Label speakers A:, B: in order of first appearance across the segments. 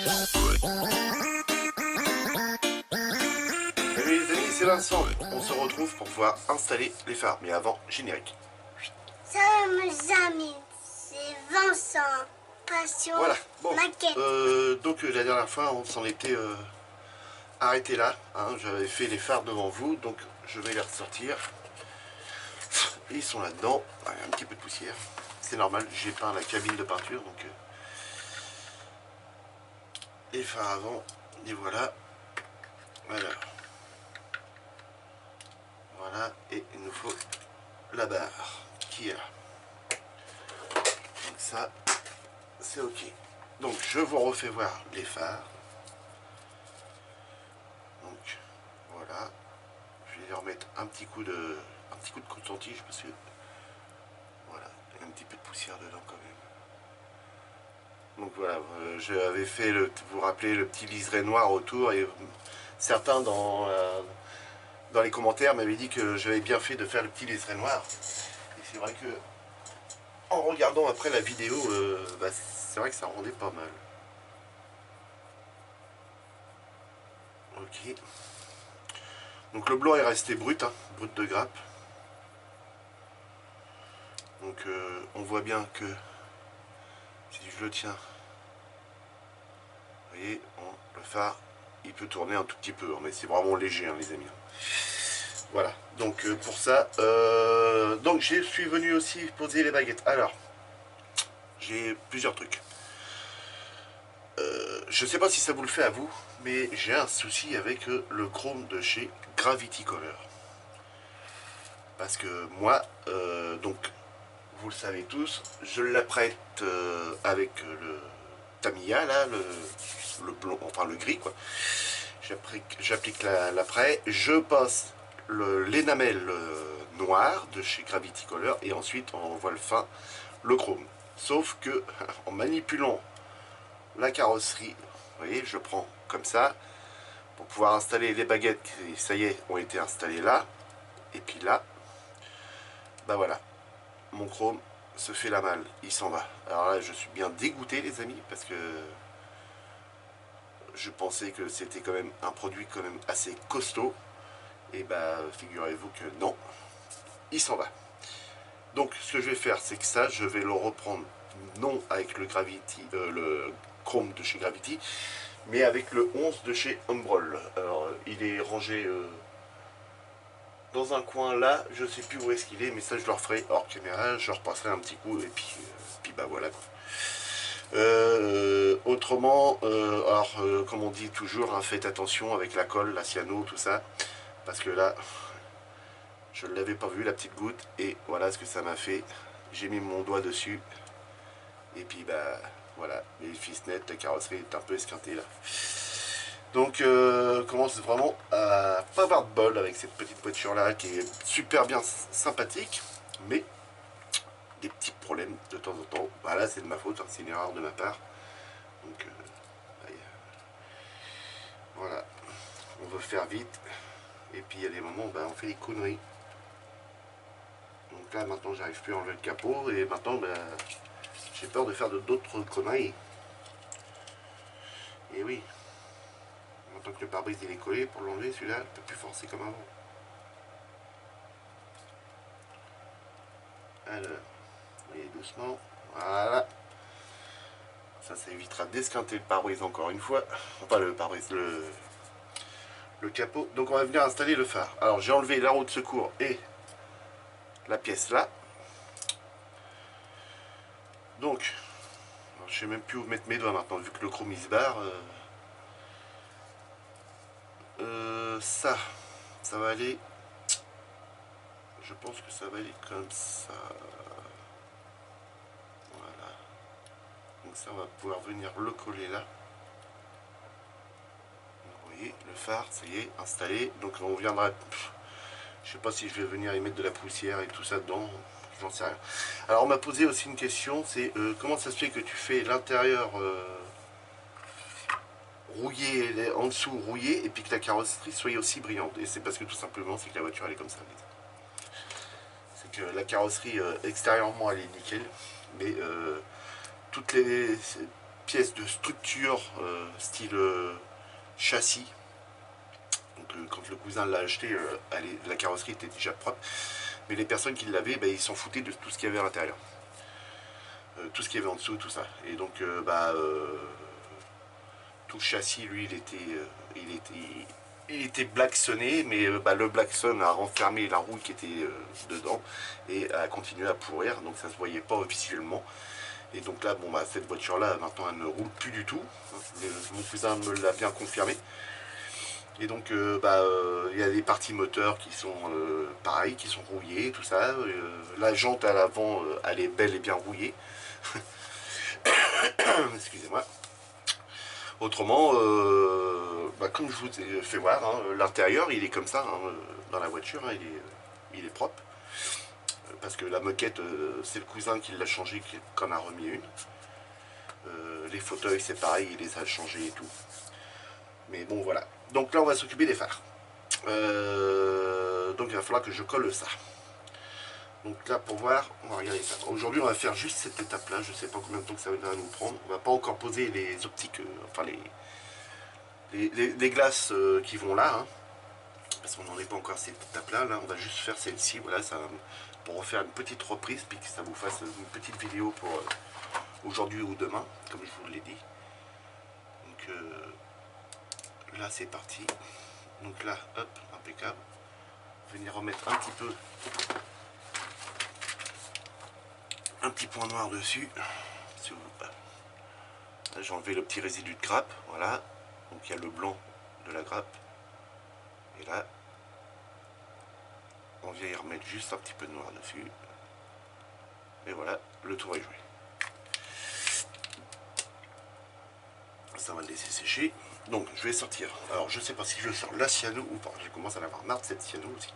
A: Salut les amis, c'est Vincent. On se retrouve pour pouvoir installer les phares. Mais avant, générique.
B: Salut mes amis, c'est Vincent, passion
A: Voilà, bon.
B: maquette.
A: Donc la dernière fois, on s'en était arrêté là. Hein. J'avais fait les phares devant vous, donc je vais les ressortir. Ils sont là-dedans. Ah, un petit peu de poussière. C'est normal, j'ai peint la cabine de peinture, donc les phares avant, les voilà. Voilà. Voilà, et il nous faut la barre qui est là. Donc ça, c'est ok. Donc je vous refais voir les phares. Donc voilà, je vais les remettre un petit coup de coton-tige parce que voilà, il y a un petit peu de poussière dedans quand même. Donc voilà, j'avais fait vous vous rappelez le petit liseré noir autour et certains dans les commentaires m'avaient dit que j'avais bien fait de faire le petit liseré noir. Et c'est vrai que en regardant après la vidéo, c'est vrai que ça rendait pas mal. Ok. Donc le blanc est resté brut, hein, brut de grappe. Donc on voit bien que si je le tiens, vous voyez, le phare, il peut tourner un tout petit peu, hein, mais c'est vraiment léger, hein, les amis. Voilà, donc pour ça, donc je suis venu aussi poser les baguettes. Alors, j'ai plusieurs trucs. Je sais pas si ça vous le fait à vous, mais j'ai un souci avec le chrome de chez Gravity Color. Parce que moi, donc, vous le savez tous, je l'apprête avec le Tamiya, là, le blond, enfin le gris, quoi. J'applique l'apprêt, je passe l'énamel noir de chez Gravity Color et ensuite en voile fin le chrome. Sauf que en manipulant la carrosserie, vous voyez, je prends comme ça pour pouvoir installer les baguettes qui, ça y est, ont été installées là. Et puis là, bah voilà, mon chrome se fait la malle, il s'en va. Alors là, je suis bien dégoûté, les amis, parce que je pensais que c'était quand même un produit quand même assez costaud. Et bah, figurez-vous que non, il s'en va. Donc, ce que je vais faire, c'est que ça, je vais le reprendre non avec le Gravity, le chrome de chez Gravity, mais avec le 11 de chez Umbrol. Alors, il est rangé dans un coin là, je sais plus où est-ce qu'il est, mais ça je le referai hors caméra, je repasserai un petit coup et puis bah voilà. Autrement, alors comme on dit toujours, hein, faites attention avec la colle, la cyano, tout ça, parce que là, je ne l'avais pas vu la petite goutte et voilà ce que ça m'a fait. J'ai mis mon doigt dessus et puis bah voilà, les fils-nets, la carrosserie est un peu esquintée là. Donc commence vraiment à pas avoir de bol avec cette petite voiture là qui est super bien sympathique, mais des petits problèmes de temps en temps. Bah là c'est de ma faute, hein, c'est une erreur de ma part. Donc voilà, on veut faire vite et puis il y a des moments où bah, on fait des conneries. Donc là maintenant j'arrive plus à enlever le capot et maintenant bah, j'ai peur de faire d'autres conneries. Et oui, maintenant que le pare-brise il est collé, pour l'enlever celui-là, je ne peux plus forcer comme avant. Alors, voyez doucement, voilà. Ça évitera d'esquinter le pare-brise encore une fois. Enfin le pare-brise, le capot. Donc on va venir installer le phare. Alors j'ai enlevé la roue de secours et la pièce là. Donc, je sais même plus où mettre mes doigts maintenant, vu que le chrome il se barre. Ça va aller. Je pense que ça va aller comme ça. Voilà. Donc ça, on va pouvoir venir le coller là. Vous voyez, le phare, ça y est, installé. Donc on viendra. Je sais pas si je vais venir y mettre de la poussière et tout ça dedans. J'en sais rien. Alors on m'a posé aussi une question, c'est comment ça se fait que tu fais l'intérieur rouillé, en dessous rouillé, et puis que la carrosserie soit aussi brillante. Et c'est parce que tout simplement c'est que la voiture elle est comme ça. C'est que la carrosserie extérieurement elle est nickel, mais toutes les pièces de structure style châssis. Donc, quand le cousin l'a acheté, la carrosserie était déjà propre. Mais les personnes qui l'avaient, ils s'en foutaient de tout ce qu'il y avait à l'intérieur. Tout ce qu'il y avait en dessous, tout ça. Et donc, tout le châssis, lui, il était blacksonné, mais le blackson a renfermé la rouille qui était dedans et a continué à pourrir, donc ça se voyait pas officiellement. Et donc là, cette voiture-là, maintenant, elle ne roule plus du tout. Mon cousin me l'a bien confirmé. Et donc, il y a des parties moteurs qui sont pareilles, qui sont rouillées, tout ça. La jante à l'avant, elle est belle et bien rouillée. Excusez-moi. Autrement, comme je vous ai fait voir, hein, l'intérieur, il est comme ça, hein, dans la voiture, hein, il est propre. Parce que la moquette, c'est le cousin qui l'a changé, qui en a remis une. Les fauteuils, c'est pareil, il les a changés et tout. Mais bon, voilà. Donc là, on va s'occuper des phares. Donc il va falloir que je colle ça. Donc là, pour voir, on va regarder ça. Aujourd'hui, on va faire juste cette étape-là. Je ne sais pas combien de temps que ça va nous prendre. On ne va pas encore poser les optiques, enfin les glaces qui vont là. Hein, parce qu'on n'en est pas encore à cette étape-là. Là, on va juste faire celle-ci. Voilà, ça, pour refaire une petite reprise, puis que ça vous fasse une petite vidéo pour aujourd'hui ou demain, comme je vous l'ai dit. Donc là, c'est parti. Donc là, hop, impeccable. Venir remettre un petit peu, un petit point noir dessus. Là, j'ai enlevé le petit résidu de grappe, voilà. Donc il y a le blanc de la grappe. Et là, on vient y remettre juste un petit peu de noir dessus. Et voilà, le tour est joué. Ça va le laisser sécher. Donc je vais sortir. Alors je sais pas si je sors la cyano ou pas. Je commence à l'avoir marre de cette cyano aussi.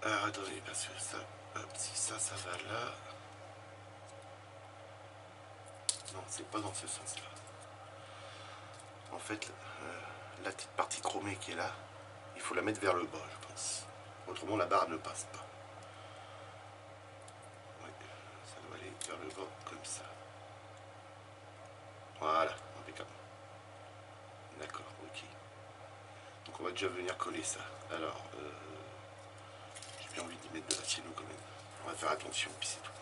A: Alors attendez, parce que ça, hop, si ça va là. Non, c'est pas dans ce sens-là. En fait, la petite partie chromée qui est là, il faut la mettre vers le bas, je pense. Autrement, la barre ne passe pas. Ouais, ça doit aller vers le bas, comme ça. Voilà, impeccable. D'accord, ok. Donc on va déjà venir coller ça. Alors, j'ai bien envie d'y mettre de la cyano quand même. On va faire attention, puis c'est tout.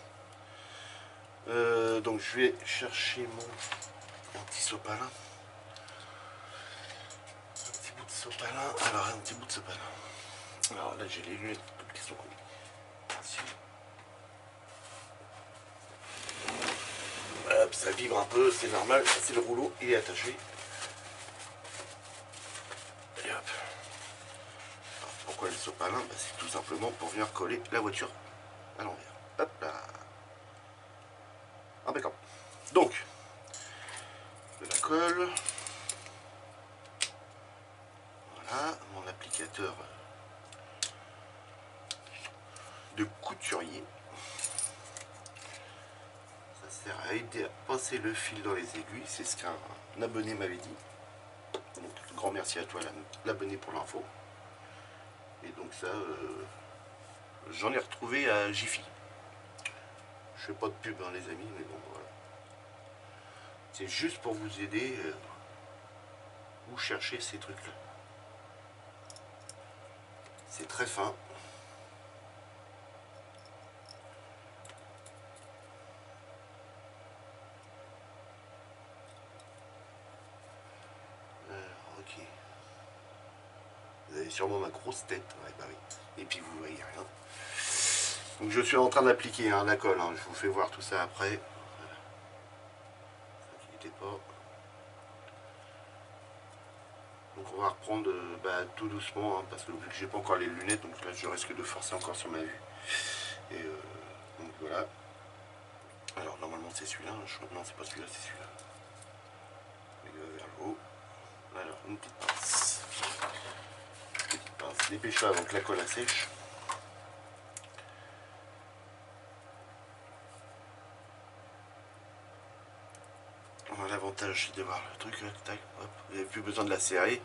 A: Donc je vais chercher mon petit sopalin. Un petit bout de sopalin. Alors un petit bout de sopalin. Alors là j'ai les lunettes qui sont collées. Hop, ça vibre un peu, c'est normal, c'est le rouleau, il est attaché. Et hop. Alors, pourquoi le sopalin? C'est tout simplement pour venir coller la voiture à l'envers. Hop là. Impeccable. Donc, de la colle. Voilà, mon applicateur de couturier. Ça sert à aider à passer le fil dans les aiguilles. C'est ce qu'un abonné m'avait dit. Donc, grand merci à toi, l'abonné, pour l'info. Et donc ça, j'en ai retrouvé à Jiffy. Je fais pas de pub, hein, les amis, mais bon, voilà. C'est juste pour vous aider où chercher ces trucs-là. C'est très fin. Ok. Vous avez sûrement ma grosse tête. Ouais, bah oui. Et puis vous voyez rien. Donc je suis en train d'appliquer la colle. Hein. Je vous fais voir tout ça après. Voilà. Ne vous inquiétez pas. Donc on va reprendre tout doucement, hein, parce que vu que j'ai pas encore les lunettes, donc là je risque de forcer encore sur ma vue. Et donc voilà. Alors normalement c'est celui-là, non c'est pas celui-là, c'est celui-là. Il va vers le haut. Alors une petite pince. Petite pince, dépêche-toi avant que la colle sèche. partage de voir le truc, tac, hop. Vous n'avez plus besoin de la serrer.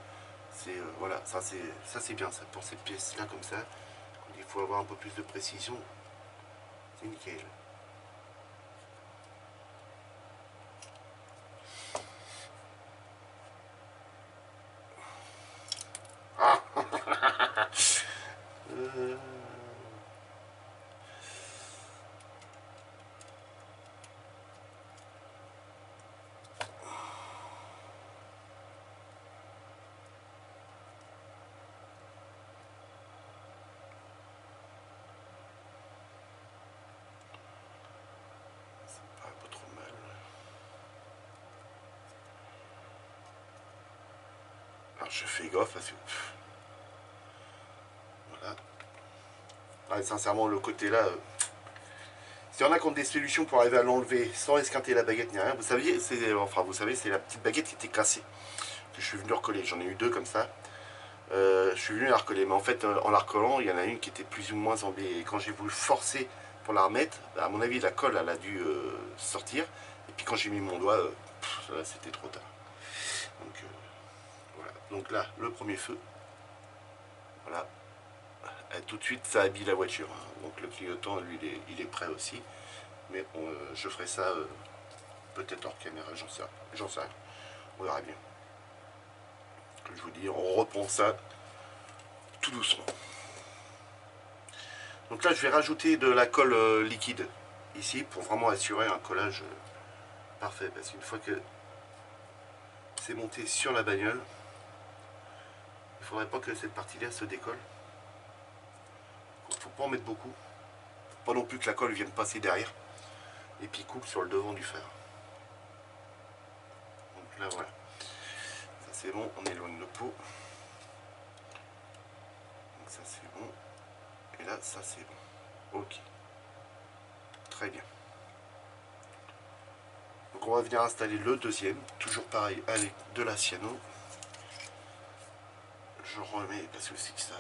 A: C'est voilà, ça c'est bien ça pour cette pièce là comme ça. Il faut avoir un peu plus de précision. C'est nickel. Ah un peu trop mal. Alors je fais gaffe parce que voilà. Ah, sincèrement le côté là. Si on a qui ont des solutions pour arriver à l'enlever sans esquinter la baguette ni rien, vous saviez, vous savez, c'est la petite baguette qui était cassée que je suis venu recoller. J'en ai eu deux comme ça. Je suis venu la recoller, mais en fait en la recollant, il y en a une qui était plus ou moins embêtée. Et quand j'ai voulu forcer pour la remettre, à mon avis la colle elle a dû sortir. Et puis quand j'ai mis mon doigt, c'était trop tard. Donc voilà. Donc là, le premier feu. Voilà. Et tout de suite ça habille la voiture. Donc le clignotant, lui, il est prêt aussi. Mais je ferai ça peut-être hors caméra, j'en sais rien. On verra bien. Comme je vous dis, on reprend ça tout doucement. Donc là, je vais rajouter de la colle liquide ici pour vraiment assurer un collage parfait. Parce qu'une fois que c'est monté sur la bagnole, il ne faudrait pas que cette partie-là se décolle. Il ne faut pas en mettre beaucoup. Pas non plus que la colle vienne passer derrière et puis coupe sur le devant du fer. Donc là, voilà. Ça c'est bon, on éloigne le pot. Donc ça c'est bon. Et là, ça c'est bon. Ok. Très bien. Donc on va venir installer le deuxième. Toujours pareil, avec de la cyano. Je remets parce que c'est que ça...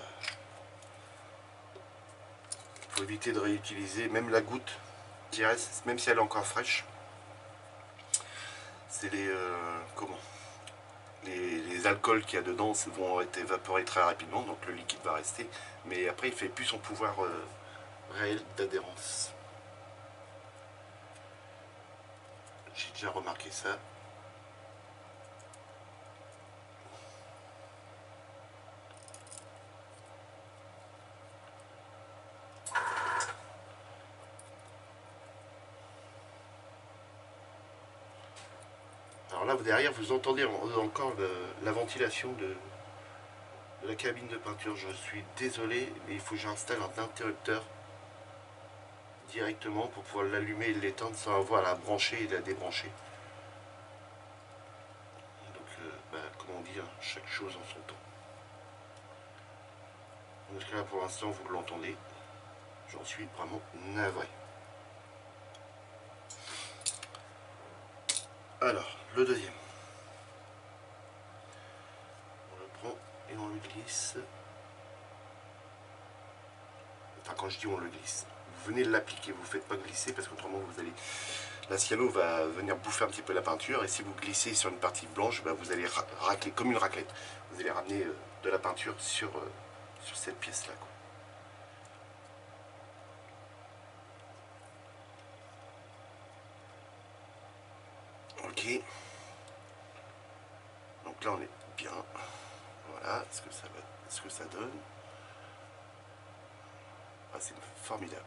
A: Il faut éviter de réutiliser même la goutte qui reste, même si elle est encore fraîche. C'est les alcools qu'il y a dedans vont être évaporés très rapidement, donc le liquide va rester. Mais après, il ne fait plus son pouvoir réel d'adhérence. J'ai déjà remarqué ça. Alors là, derrière, vous entendez encore la ventilation de la cabine de peinture. Je suis désolé, mais il faut que j'installe un interrupteur directement pour pouvoir l'allumer et l'éteindre sans avoir à la brancher et la débrancher. Donc, comme on dit, hein, chaque chose en son temps. Donc là, pour l'instant, vous l'entendez. J'en suis vraiment navré. Alors, le deuxième. On le prend et on le glisse. Enfin, quand je dis on le glisse, vous venez l'appliquer, vous ne faites pas glisser parce qu'autrement vous allez... La cyano va venir bouffer un petit peu la peinture et si vous glissez sur une partie blanche, vous allez racler comme une raclette. Vous allez ramener de la peinture sur cette pièce-là. Ok. Donc là on est bien. Voilà ce que ça donne. Ah, c'est formidable.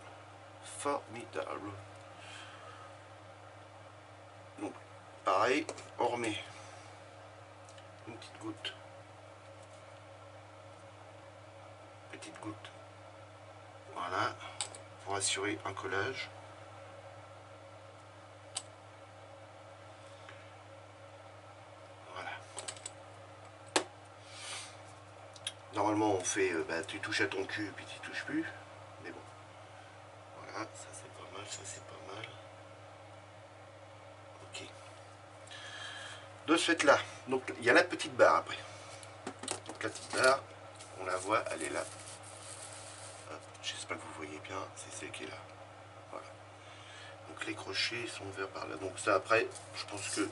A: Formidable. Donc, pareil, on remet une petite goutte. Petite goutte. Voilà. Pour assurer un collage. Voilà. Normalement, on fait, tu touches à ton cul, puis tu touches plus. Mais bon. Voilà, ça c'est pas mal, ça c'est pas mal. Ok. De ce fait là, donc il y a la petite barre après. Donc la petite barre, on la voit, elle est là. J'espère que vous voyez bien, c'est celle qui est là. Voilà. Donc les crochets sont vers par là. Donc ça après, je pense que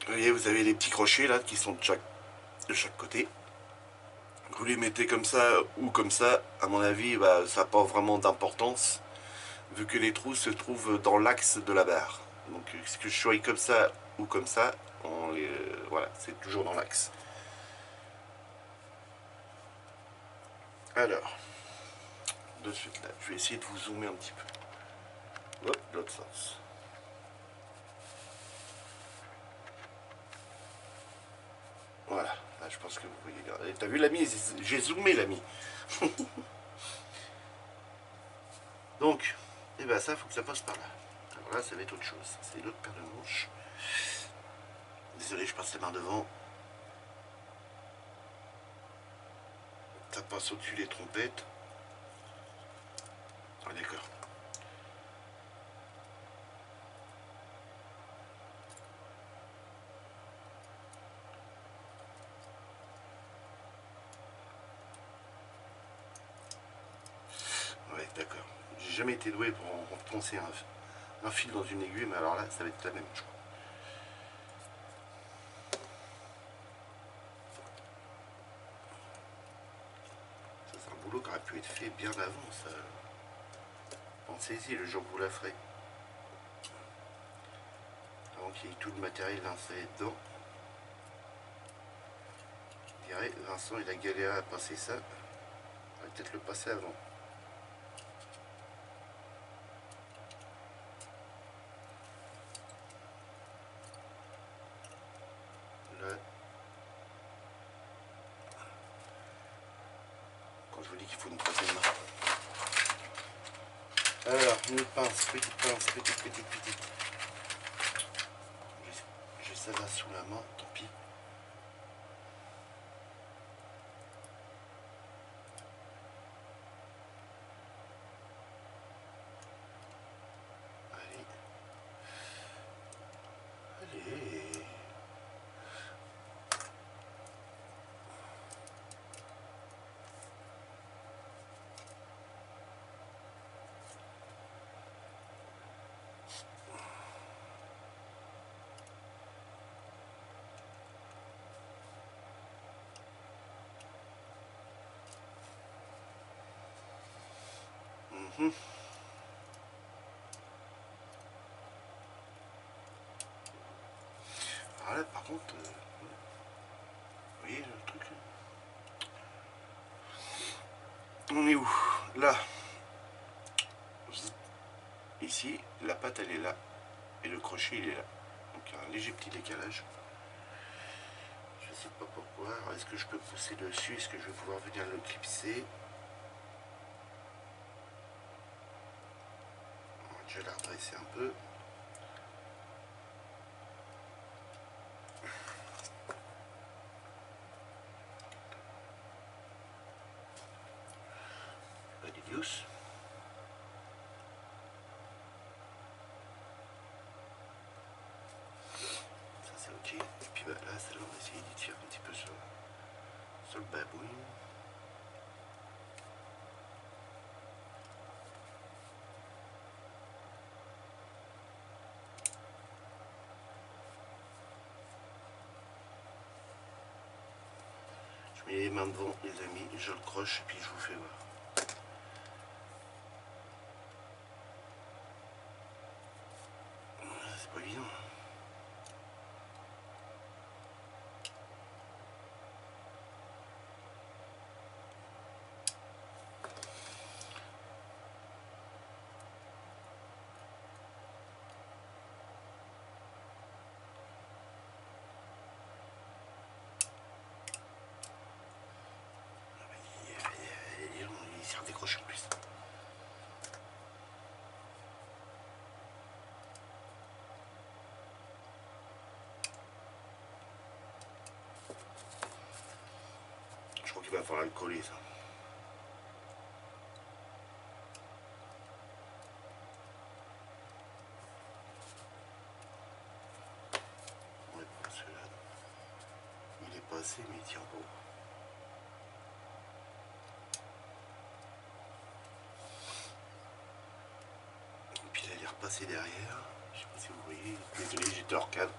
A: Vous voyez, vous avez les petits crochets là qui sont de chaque côté. Vous les mettez comme ça ou comme ça, à mon avis, bah, ça n'a pas vraiment d'importance, vu que les trous se trouvent dans l'axe de la barre. Donc, que je sois comme ça ou comme ça, voilà, c'est toujours dans l'axe. Alors, de suite là, je vais essayer de vous zoomer un petit peu. Hop, l'autre sens. Voilà, là je pense que vous voyez. T'as vu l'ami? J'ai zoomé l'ami. Donc, et ben ça, faut que ça passe par là. Alors là, ça va être autre chose. C'est une autre paire de manches. Désolé, je passe les mains devant. Ça passe au-dessus des trompettes. Ah d'accord. Ouais, d'accord. J'ai jamais été doué pour enfoncer un fil dans une aiguille, mais alors là, ça va être la même, je crois. Ça, c'est un boulot qui aurait pu être fait bien avant, ça. Pensez-y le jour que vous la ferez. Avant qu'il y ait tout le matériel installé dedans. Je dirais, Vincent, il a galéré à passer ça. On va peut-être le passer avant. Là. Quand je vous dis qu'il faut une troisième main. Alors, une pince, petite pince, petite. J'ai ça là sous la main, tant pis. Allez. Allez. Alors là, par contre, vous voyez le truc là? On est où? Là. Ici, la patte elle est là. Et le crochet il est là. Donc il y a un léger petit décalage. Je ne sais pas pourquoi. Est-ce que je peux pousser dessus? Est-ce que je vais pouvoir venir le clipser? Je vais la redresser un peu. Adios. Ça c'est ok. Et puis bah, là, celle-là, on va essayer d'y tirer un petit peu sur le babouine. Je mets les mains devant, les amis, je le croche et puis je vous fais voir. C'est pas évident. Il s'est redécroché en plus. Je crois qu'il va falloir le coller ça. Ouais, parce que là, il est passé mais il tient pas. Et puis là il est repassé derrière. Je sais pas si vous voyez. Désolé, j'étais hors cadre.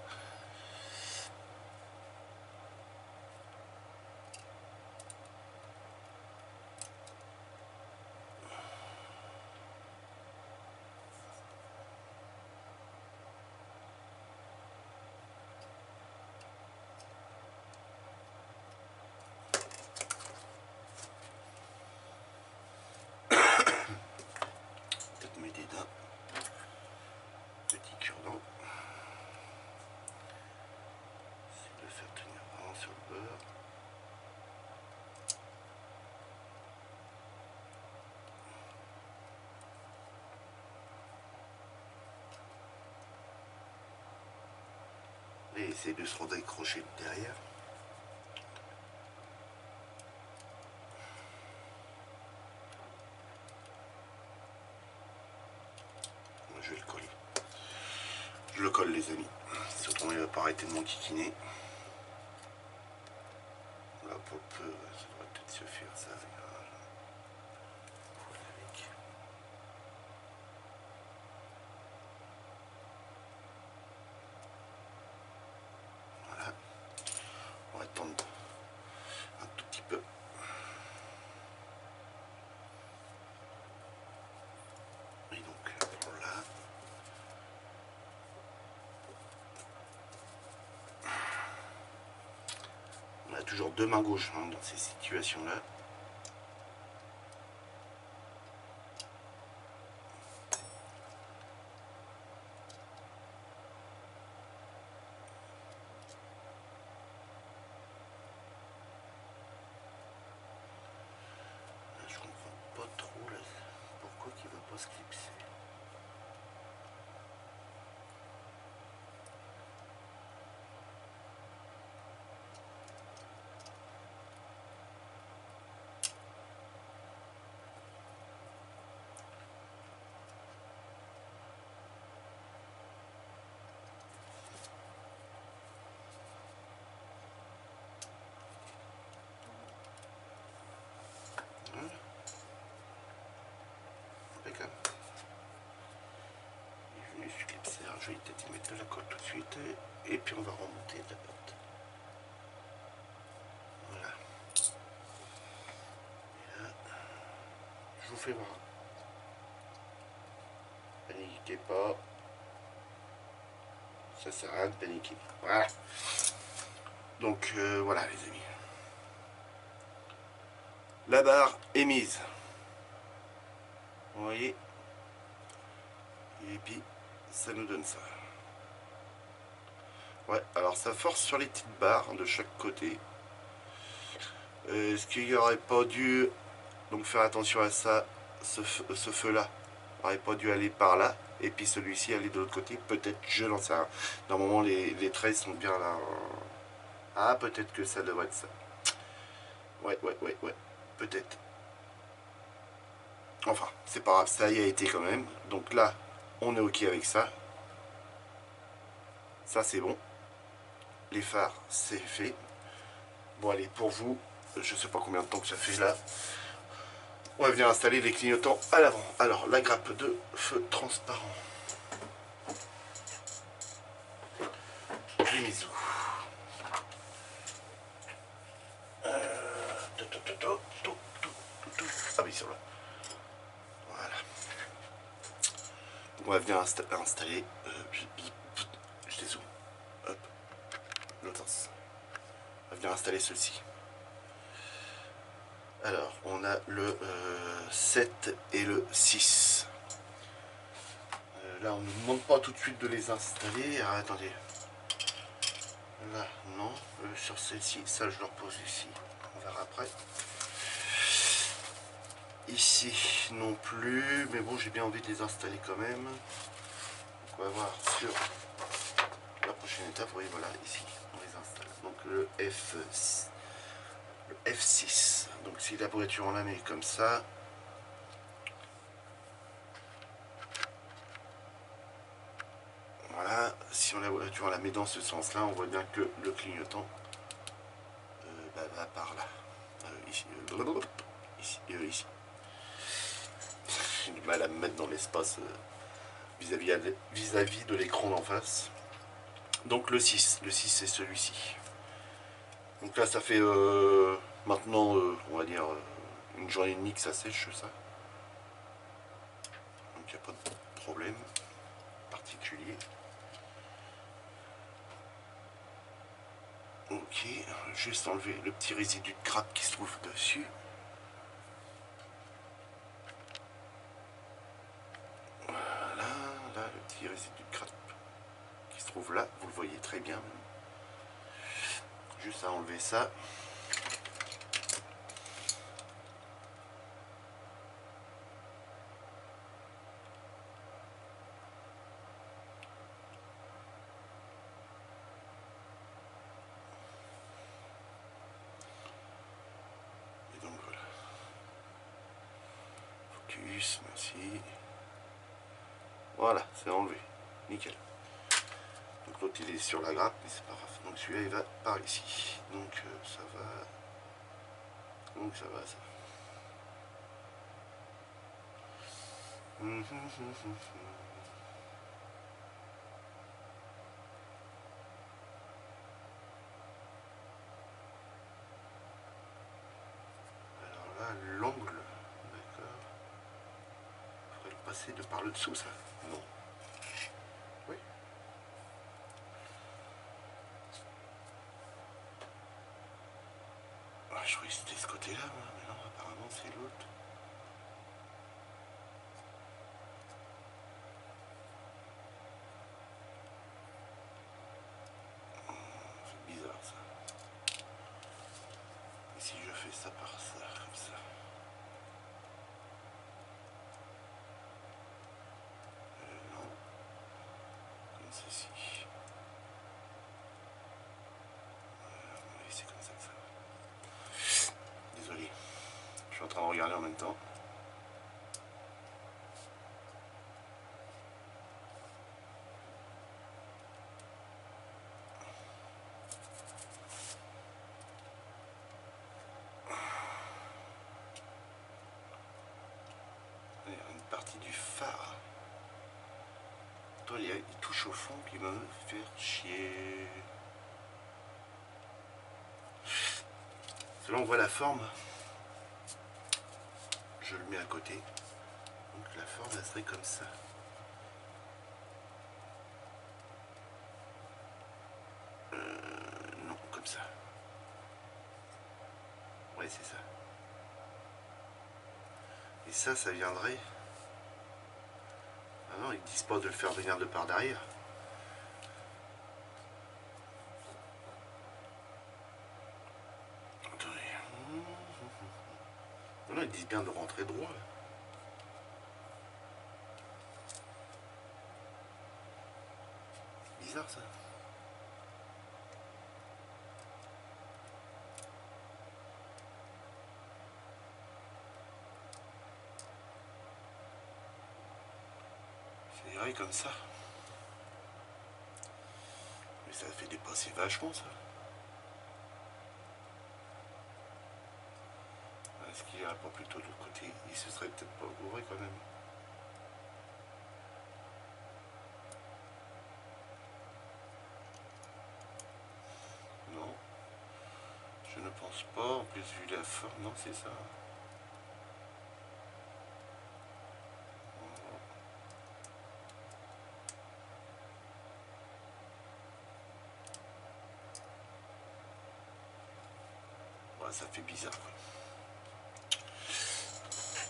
A: essayer de se redécrocher derrière. Je vais le coller. Je le colle les amis. Surtout il ne va pas arrêter de m'enquiquiner. Là pour peu, ça devrait peut-être suffire ça. Voilà. On va attendre un tout petit peu. Et donc pour là. On a toujours deux mains gauches hein, dans ces situations-là. Je comprends pas trop là, pourquoi qu'il ne va pas se clipser. Impeccable. Je vais peut-être y mettre de la colle tout de suite et puis on va remonter de la pâte. Voilà. Et là, je vous fais voir. Paniquez pas. Ça sert à rien de paniquer. Voilà. Donc voilà les amis. La barre est mise. Vous voyez. Et puis ça nous donne ça. Ouais, alors ça force sur les petites barres de chaque côté. Est-ce qu'il n'y aurait pas dû donc faire attention à ça, ce feu là n'aurait pas dû aller par là et puis celui-ci aller de l'autre côté, peut-être, je n'en sais rien. Normalement les traits sont bien là. Ah, peut-être que ça devrait être ça. Ouais, peut-être. Enfin, c'est pas grave, ça y a été quand même. Donc là, on est ok avec ça. Ça c'est bon. Les phares, c'est fait. Bon allez, pour vous, je sais pas combien de temps que ça fait là. On va venir installer les clignotants à l'avant. Alors, la grappe de feu transparent. Les mise où ah oui, sur là. Voilà. On va venir installer. Je les zoome. Hop. L'autre sens. On va venir installer ceci. Alors, on a le 7 et le 6. Là, on ne nous demande pas tout de suite de les installer. Ah, attendez. Là, non. Sur celle-ci, ça, je le repose ici. On verra après. Ici, non plus. Mais bon, j'ai bien envie de les installer quand même. Donc, on va voir sur la prochaine étape. Oui, voilà, ici, on les installe. Donc, le F6. Donc, si la voiture on la met comme ça. Voilà, si on la voiture on la met dans ce sens-là, on voit bien que le clignotant va par là. Ici, ici. J'ai du mal à me mettre dans l'espace vis-à-vis de l'écran d'en face. Donc le 6 c'est celui-ci. Donc là ça fait maintenant on va dire une journée et demie que ça sèche ça. Donc il n'y a pas de problème particulier. Ok, juste enlever le petit résidu de grappe qui se trouve dessus. Voilà, là le petit résidu de grappe qui se trouve là, vous le voyez très bien. Juste à enlever ça. plus, merci. Voilà, c'est enlevé. Nickel. Donc l'autre il est sur la grappe, mais c'est pas grave. Donc celui-là il va par ici. Donc ça va. Donc ça va ça. Alors là, l'angle, d'accord. Faudrait le passer de par le dessous ça. Non. Oui. Ah, je croyais que c'était ce côté-là, mais non, apparemment c'est l'autre. C'est bizarre ça. Et si je fais ça par ça, comme ça. Non. Comme ceci. Oui, c'est comme ça que ça va. Désolé. Je suis en train de regarder en même temps. Il y a une partie du phare. Toi, il touche au fond qui va me faire chier. Là, on voit la forme. Je le mets à côté. Donc la forme, elle serait comme ça. Non, comme ça. Ouais, c'est ça. Et ça viendrait... Ah non, ils disent pas de le faire venir de par derrière. Attendez. Non, ils disent bien de rentrer droit. Bizarre ça. C'est vrai comme ça. Mais ça fait dépasser vachement ça. Est-ce qu'il irait pas plutôt de l'autre côté? Il se serait peut-être pas gouré quand même. Non. Je ne pense pas. En plus, vu la forme, non, c'est ça. Ouais, ça fait bizarre quoi.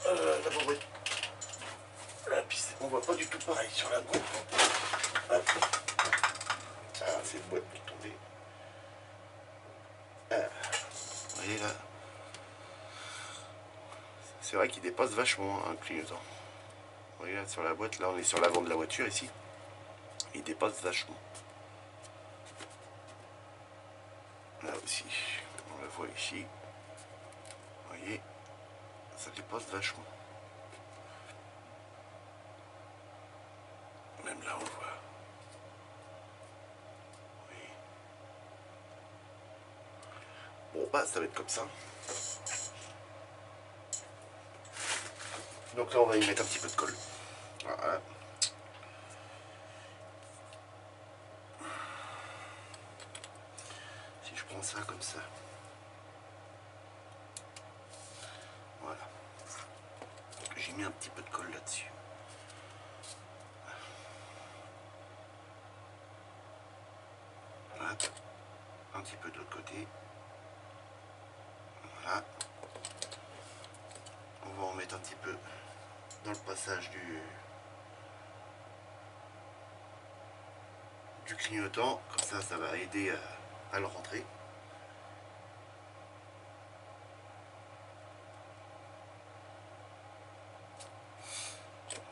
A: La boîte. La piste, on voit pas du tout pareil sur la gauche. Hop. Ah, cette boîte peut tomber. Ah. Vous voyez là. C'est vrai qu'il dépasse vachement un clignotant. Vous voyez là sur la boîte, là on est sur l'avant de la voiture ici. Il dépasse vachement. Là aussi, on la voit ici. Vous voyez, ça dépasse vachement. Même là on le voit. Oui. Bon bah ça va être comme ça. Donc là on va y mettre un petit peu de colle. Voilà. Si je prends ça comme ça. Voilà. J'ai mis un petit peu de colle là-dessus. Voilà. Un petit peu de l'autre côté. Voilà. On va en mettre un petit peu dans le passage du clignotant. Comme ça va aider à le rentrer.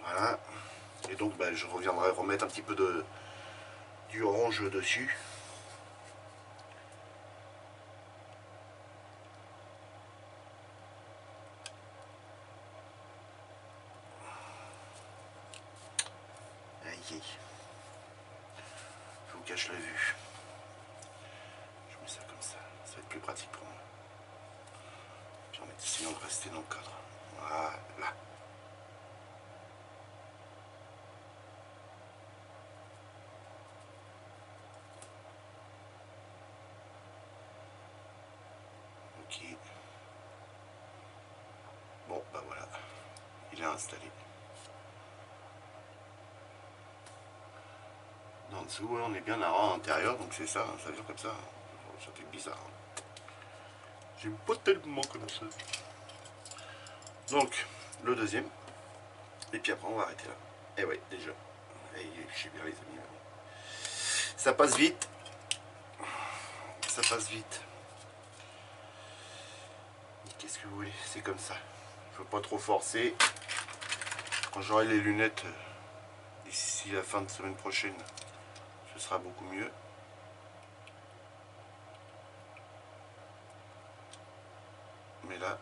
A: Voilà. Et donc je reviendrai remettre un petit peu du orange dessus. compliqué. Je vous cache la vue. Je mets ça comme ça va être plus pratique pour moi. Puis en essayant de rester dans le cadre. Voilà. Ok. Bon, bah voilà. Il est installé. En dessous, on est bien à l'intérieur, donc c'est ça, ça vient comme ça. Ça fait bizarre. J'aime pas tellement comme ça. Donc, le deuxième. Et puis après, on va arrêter là. Et ouais, déjà. Et je sais bien, les amis. Ça passe vite. Ça passe vite. Qu'est-ce que vous voulez? C'est comme ça. Il ne faut pas trop forcer. Quand j'aurai les lunettes d'ici la fin de semaine prochaine, ce sera beaucoup mieux. Mais là,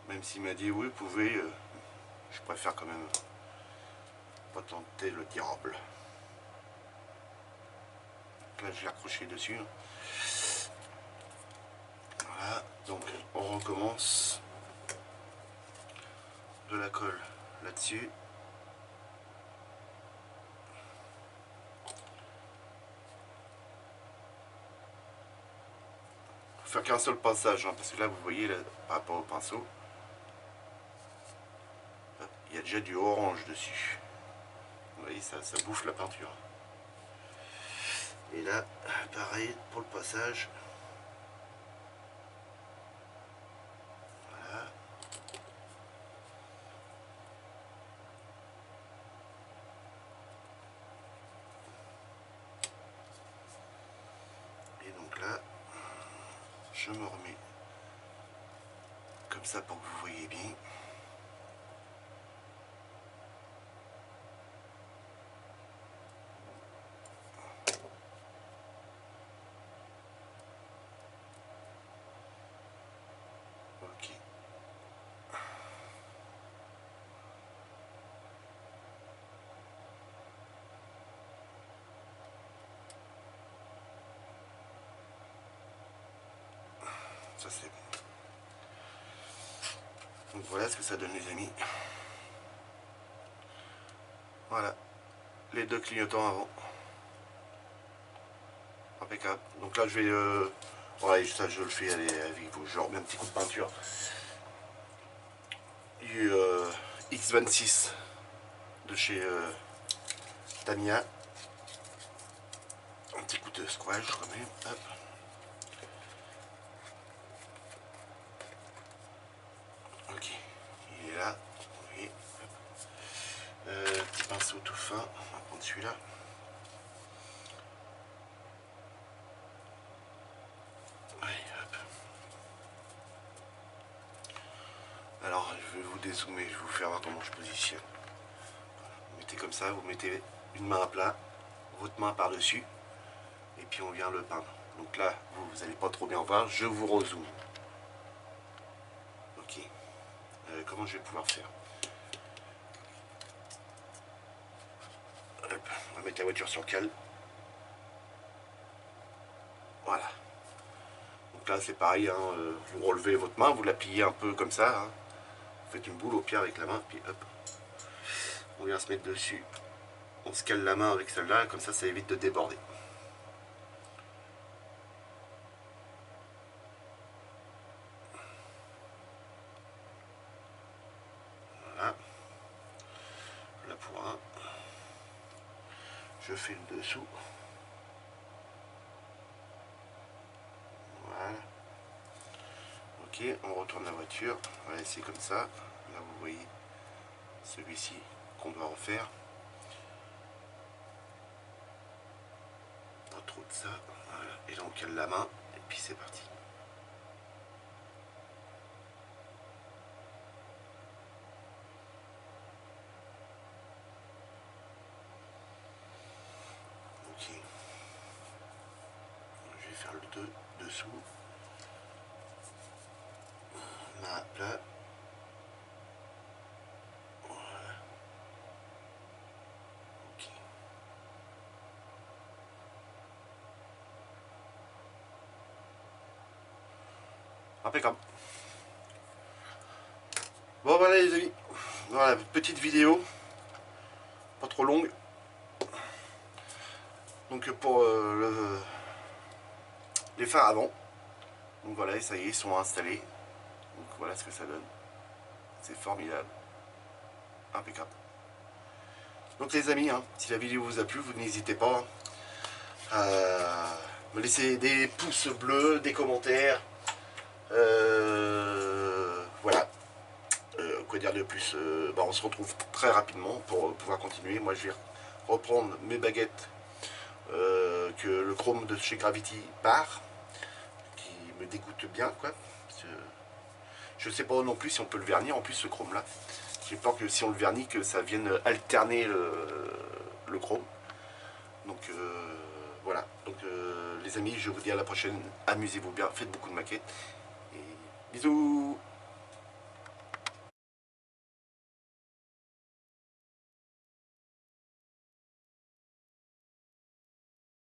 A: même s'il m'a dit oui, vous pouvez, je préfère quand même pas tenter le diable. Là, je l'ai accroché dessus. Voilà, donc on recommence. De la colle là-dessus. Faire qu'un seul passage, hein, parce que là vous voyez là, par rapport au pinceau, il y a déjà du orange dessus. Vous voyez, ça bouffe la peinture. Et là, pareil pour le passage. Voilà. Et donc là, je me remets comme ça pour que vous voyez bien. Ok. Ça c'est bon. Donc voilà ce que ça donne les amis. Voilà. Les deux clignotants avant. Impeccable. Donc là je vais... ouais, ça je le fais avec vous. Je remets un petit coup de peinture. Du X26 de chez Tamiya. Un petit coup de squash quand même. Hop. Ok, il est là. Oui. Petit pinceau tout fin. On va prendre celui-là. Allez, hop. Alors, je vais vous dézoomer. Je vais vous faire voir comment je positionne. Vous mettez comme ça. Vous mettez une main à plat, votre main par-dessus. Et puis on vient le peindre. Donc là, vous n'allez pas trop bien voir. Je vous rezoome. Ok. Comment je vais pouvoir faire? Hop. On va mettre la voiture sur cale. Voilà. Donc là, c'est pareil. Hein, vous relevez votre main, vous la pliez un peu comme ça. Hein. Vous faites une boule au pied avec la main. Puis hop. On vient se mettre dessus. On se cale la main avec celle-là. Comme ça évite de déborder. Voilà. Là pour un. Je fais le dessous. Voilà. Ok, on retourne la voiture. On va laisser comme ça. Là, vous voyez celui-ci qu'on doit refaire. Pas trop de ça. Voilà. Et là, on cale la main. Et puis, c'est parti. Ok. Je vais faire le 2 dessous. Main à plat. Voilà. Impeccable. Bon voilà les amis, voilà, petite vidéo, pas trop longue. Donc pour les phares avant. Donc voilà, ça y est, ils sont installés. Donc voilà ce que ça donne. C'est formidable. Impeccable. Donc les amis, hein, si la vidéo vous a plu, vous n'hésitez pas à me laisser des pouces bleus, des commentaires. Voilà. Quoi dire de plus, on se retrouve très rapidement pour pouvoir continuer. Moi je vais reprendre mes baguettes que le chrome de chez Gravity part, qui me dégoûte bien quoi. Je sais pas non plus si on peut le vernir en plus ce chrome là. J'ai peur que si on le vernit que ça vienne alterner le chrome. Donc voilà. Donc les amis, je vous dis à la prochaine. Amusez-vous bien, faites beaucoup de maquettes. Et bisous.